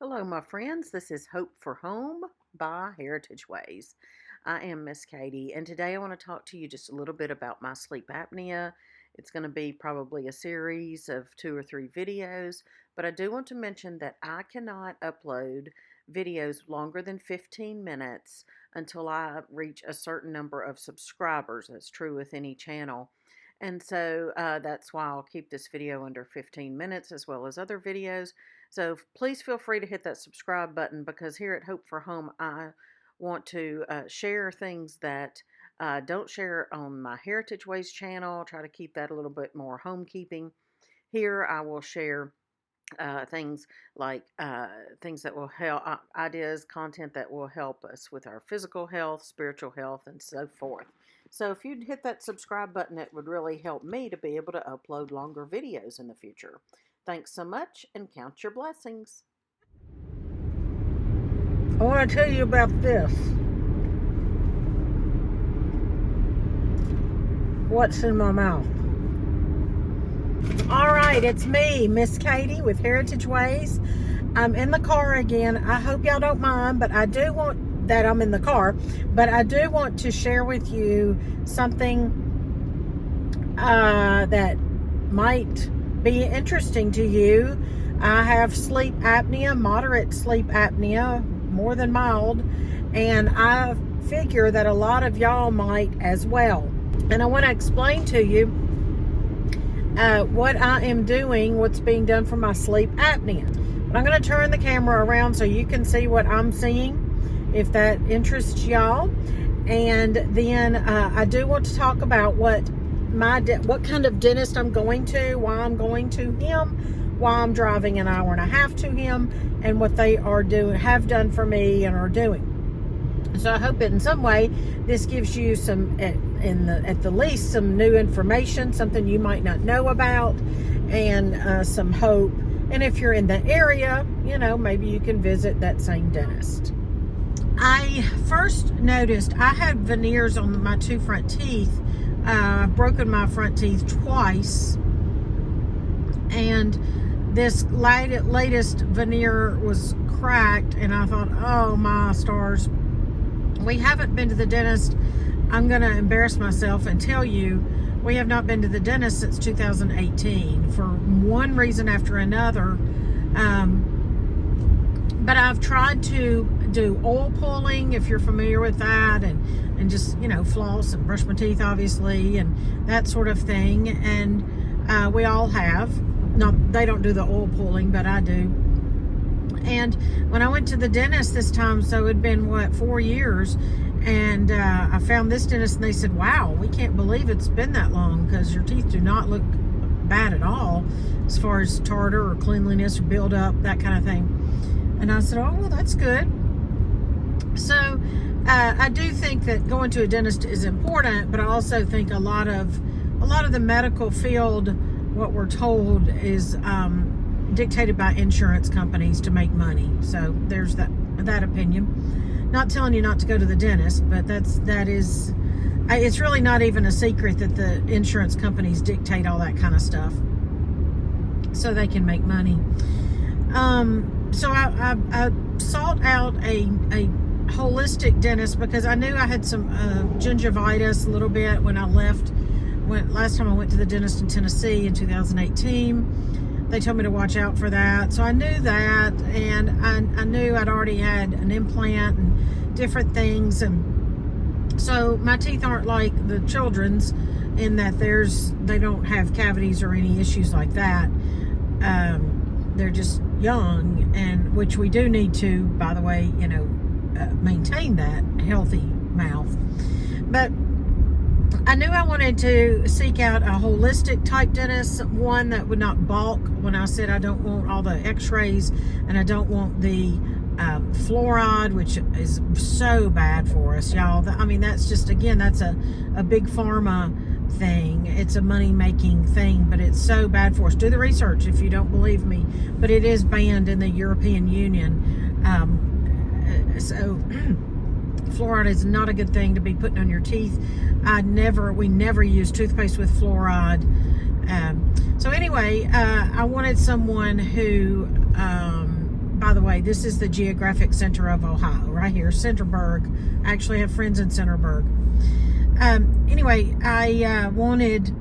Hello, my friends. This is Hope for Home by Heritage Ways. I am Miss Katie, and today I want to talk to you just a little bit about my sleep apnea. It's going to be probably a series of 2 or 3 videos, but I do want to mention that I cannot upload videos longer than 15 minutes until I reach a certain number of subscribers. That's true with any channel. And so that's why I'll keep this video under 15 minutes as well as other videos. So please feel free to hit that subscribe button, because here at Hope for Home, I want to share things that I don't share on my Heritage Ways channel. Try to keep that a little bit more homekeeping. Here I will share things like things that will help, ideas, content that will help us with our physical health, spiritual health, and so forth. So if you'd hit that subscribe button, it would really help me to be able to upload longer videos in the future. Thanks so much, and count your blessings. I want to tell you about this. What's in my mouth? All right, it's me, Miss Katie with Heritage Ways. I'm in the car again. I hope y'all don't mind, but I do want that I'm in the car. But I do want to share with you something that might be interesting to you. I have sleep apnea, moderate sleep apnea, more than mild, and I figure that a lot of y'all might as well. And I want to explain to you what I am doing, what's being done for my sleep apnea. But I'm going to turn the camera around so you can see what I'm seeing, if that interests y'all. And then I do want to talk about what kind of dentist I'm going to, why I'm going to him, why I'm driving an hour and a half to him, and what they are doing, have done for me, and are doing. So I hope in some way this gives you some, at the least, some new information, something you might not know about, and some hope. And if you're in the area, maybe you can visit that same dentist. I first noticed I had veneers on my 2 front teeth. I've broken my front teeth twice, and this latest veneer was cracked, and I thought, oh my stars, we haven't been to the dentist. I'm going to embarrass myself and tell you we have not been to the dentist since 2018 for one reason after another. But I've tried to do oil pulling, if you're familiar with that, and just, floss and brush my teeth, obviously, and that sort of thing. And we all have. They don't do the oil pulling, but I do. And when I went to the dentist this time, so it'd been, 4 years, and I found this dentist, and they said, wow, we can't believe it's been that long, because your teeth do not look bad at all as far as tartar or cleanliness or buildup, that kind of thing. And I said, oh, well, that's good. So I do think that going to a dentist is important, but I also think a lot of the medical field, what we're told, is dictated by insurance companies to make money. So there's that opinion. Not telling you not to go to the dentist, but it's really not even a secret that the insurance companies dictate all that kind of stuff so they can make money. So I sought out a holistic dentist, because I knew I had some gingivitis a little bit when I left. Last time I went to the dentist in Tennessee in 2018, they told me to watch out for that. So I knew that, and I knew I'd already had an implant and different things. And so my teeth aren't like the children's, in that they don't have cavities or any issues like that. They're just young, and which we do need to, by the way, maintain that healthy mouth. But I knew I wanted to seek out a holistic type dentist, one that would not balk when I said I don't want all the x-rays, and I don't want the fluoride, which is so bad for us, y'all. That's just, again, that's a big pharma thing. It's a money-making thing, but it's so bad for us. Do the research if you don't believe me, but it is banned in the European Union. So fluoride is not a good thing to be putting on your teeth. We never use toothpaste with fluoride. So anyway, I wanted someone who, by the way, this is the geographic center of Ohio, right here, Centerburg. I actually have friends in Centerburg. Anyway, I wanted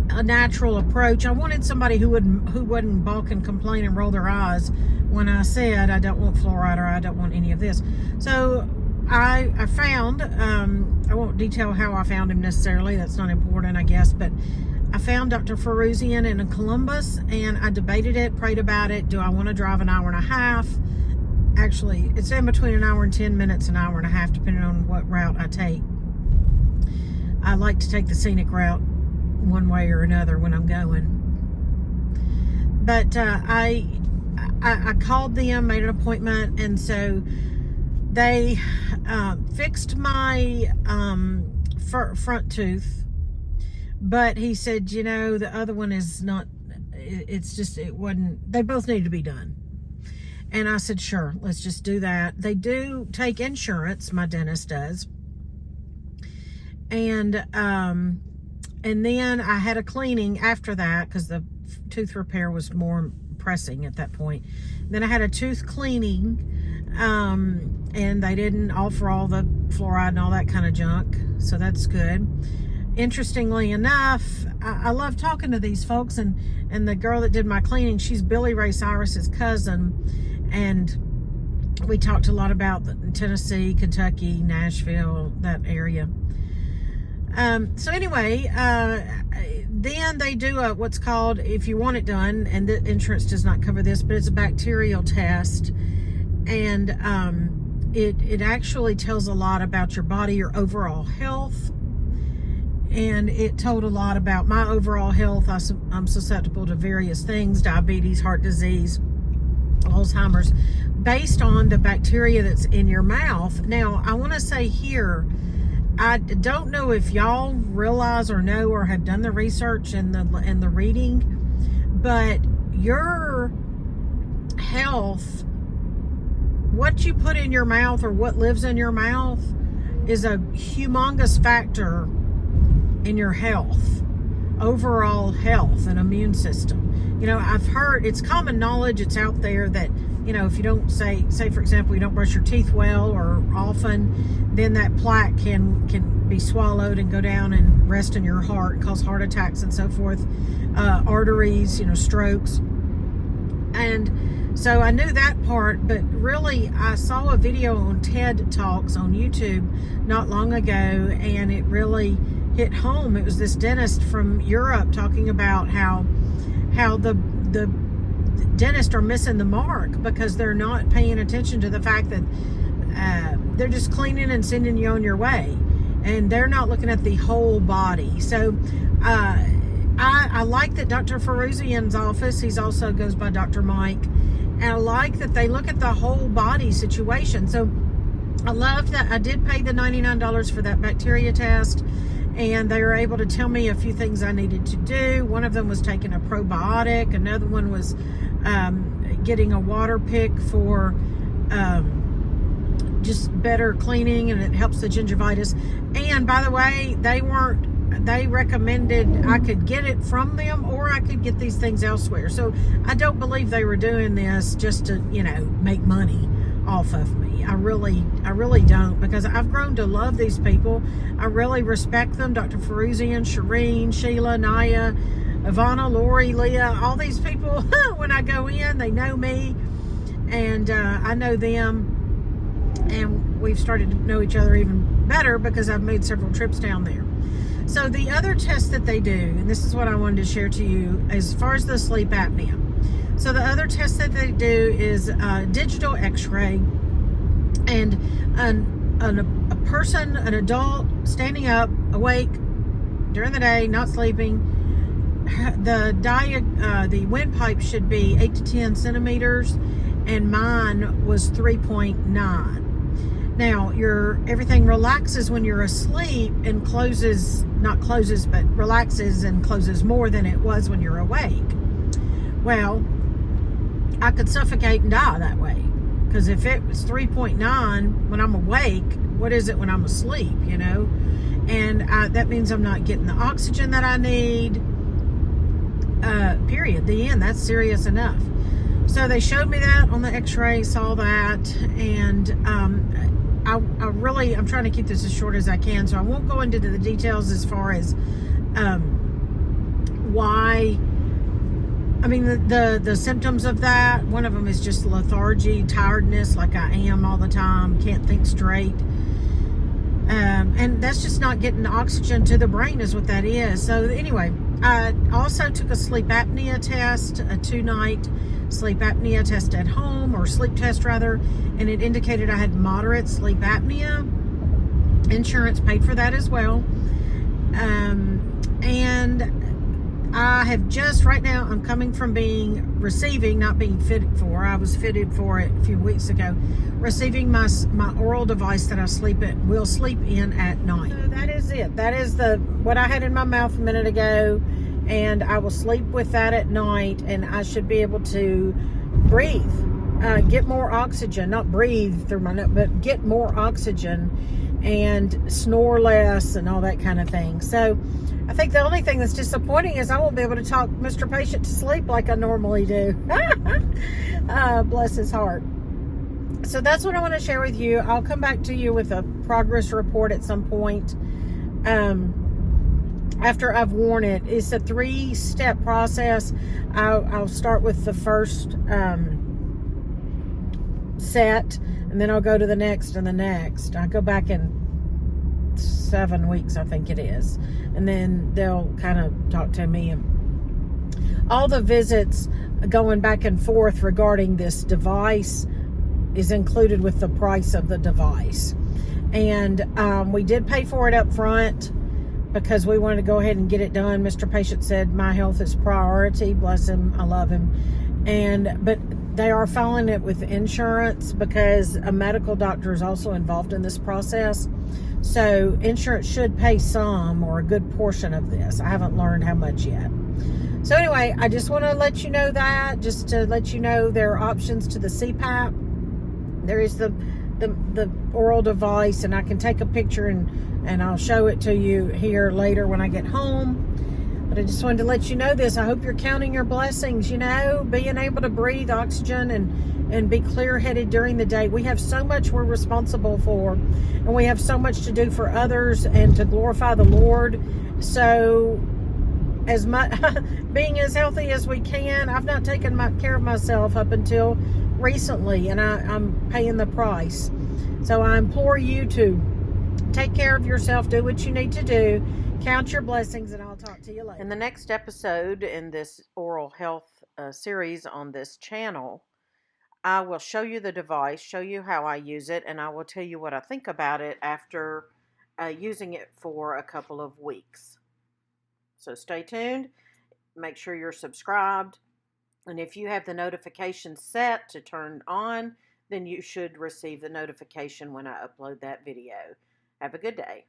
a natural approach. I wanted somebody who wouldn't balk and complain and roll their eyes when I said I don't want fluoride or I don't want any of this. So I found, I won't detail how I found him necessarily, that's not important, I guess, but I found Dr. Feruzian in Columbus, and I debated it, prayed about it. Do I want to drive an hour and a half? Actually, it's in between an hour and 10 minutes, an hour and a half, depending on what route I take. I like to take the scenic route one way or another when I'm going. But I called them, made an appointment, and so they fixed my front tooth. But he said, the other one is not, it wasn't, they both need to be done. And I said, sure, let's just do that. They do take insurance, my dentist does. And then I had a cleaning after that because the tooth repair was more pressing at that point. Then I had a tooth cleaning, and they didn't offer all the fluoride and all that kind of junk. So that's good. Interestingly enough, I love talking to these folks, and the girl that did my cleaning, she's Billy Ray Cyrus's cousin, and we talked a lot about Tennessee, Kentucky, Nashville, that area. So anyway, then they do what's called, if you want it done, and the insurance does not cover this, but it's a bacterial test, and it actually tells a lot about your body, your overall health. And it told a lot about my overall health. I'm susceptible to various things, diabetes, heart disease, Alzheimer's, based on the bacteria that's in your mouth. Now, I want to say here, I don't know if y'all realize or know or have done the research and the reading, but your health, what you put in your mouth or what lives in your mouth, is a humongous factor in your health, overall health and immune system. I've heard, it's common knowledge, it's out there that, if you don't say for example, you don't brush your teeth well or often, then that plaque can be swallowed and go down and rest in your heart and cause heart attacks and so forth, arteries, strokes. And so I knew that part, but really I saw a video on TED Talks on YouTube not long ago, and it really hit home. It was this dentist from Europe talking about how the dentists are missing the mark because they're not paying attention to the fact that they're just cleaning and sending you on your way, and they're not looking at the whole body. So I like that Dr. Feruzian's office, he's also goes by Dr. Mike, and I like that they look at the whole body situation. So I love that I did pay the $99 for that bacteria test, and they were able to tell me a few things I needed to do. One of them was taking a probiotic. Another one was getting a water pick for just better cleaning, and it helps the gingivitis. And by the way, they recommended I could get it from them, or I could get these things elsewhere. So I don't believe they were doing this just to, make money off of me. I really don't, because I've grown to love these people. I really respect them. Dr. Feruzian, Shireen, Sheila, Naya, Ivana, Lori, Leah, all these people, when I go in, they know me, and I know them, and we've started to know each other even better because I've made several trips down there. So the other test that they do, and this is what I wanted to share to you as far as the sleep apnea. So the other test that they do is digital x-ray, and a person, an adult, standing up, awake during the day, not sleeping, the windpipe should be 8 to 10 centimeters, and mine was 3.9. Now, everything relaxes when you're asleep and relaxes and closes more than it was when you're awake. Well, I could suffocate and die that way, because if it was 3.9 when I'm awake, what is it when I'm asleep, And that means I'm not getting the oxygen that I need, period. The end. That's serious enough. So they showed me that on the x-ray, saw that, and I'm trying to keep this as short as I can, so I won't go into the details as far as why. I mean, the symptoms of that, one of them is just lethargy, tiredness, like I am all the time, can't think straight. And that's just not getting oxygen to the brain is what that is. So anyway, I also took a sleep apnea test, a 2-night sleep apnea test at home, or sleep test rather, and it indicated I had moderate sleep apnea. Insurance paid for that as well. And I have just, right now, I'm coming from receiving, not being fitted for. I was fitted for it a few weeks ago. Receiving my oral device that I will sleep in at night. So that is it. That is what I had in my mouth a minute ago, and I will sleep with that at night, and I should be able to breathe, get more oxygen, not breathe through my nose, but get more oxygen and snore less and all that kind of thing. So I think the only thing that's disappointing is I won't be able to talk Mr. Patient to sleep like I normally do. Bless his heart. So that's what I want to share with you. I'll come back to you with a progress report at some point after I've worn it. It's a 3-step process. I'll start with the first set, and then I'll go to the next and the next. I go back in 7 weeks, I think it is, and then they'll kind of talk to me, and all the visits going back and forth regarding this device is included with the price of the device. And we did pay for it up front because we wanted to go ahead and get it done. Mr. Patient said my health is priority. Bless him, I love him. But they are filing it with insurance because a medical doctor is also involved in this process. So insurance should pay some or a good portion of this. I haven't learned how much yet. So anyway, I just want to let you know that, just to let you know there are options to the CPAP. There is the oral device, and I can take a picture and I'll show it to you here later when I get home. But I just wanted to let you know this. I hope you're counting your blessings, being able to breathe oxygen and be clear-headed during the day. We have so much we're responsible for, and we have so much to do for others and to glorify the Lord. So as much being as healthy as we can, I've not taken care of myself up until recently, and I'm paying the price. So I implore you to take care of yourself, do what you need to do, count your blessings, and I'll talk to you later. In the next episode in this oral health series on this channel, I will show you the device, show you how I use it, and I will tell you what I think about it after using it for a couple of weeks. So stay tuned. Make sure you're subscribed. And if you have the notification set to turn on, then you should receive the notification when I upload that video. Have a good day.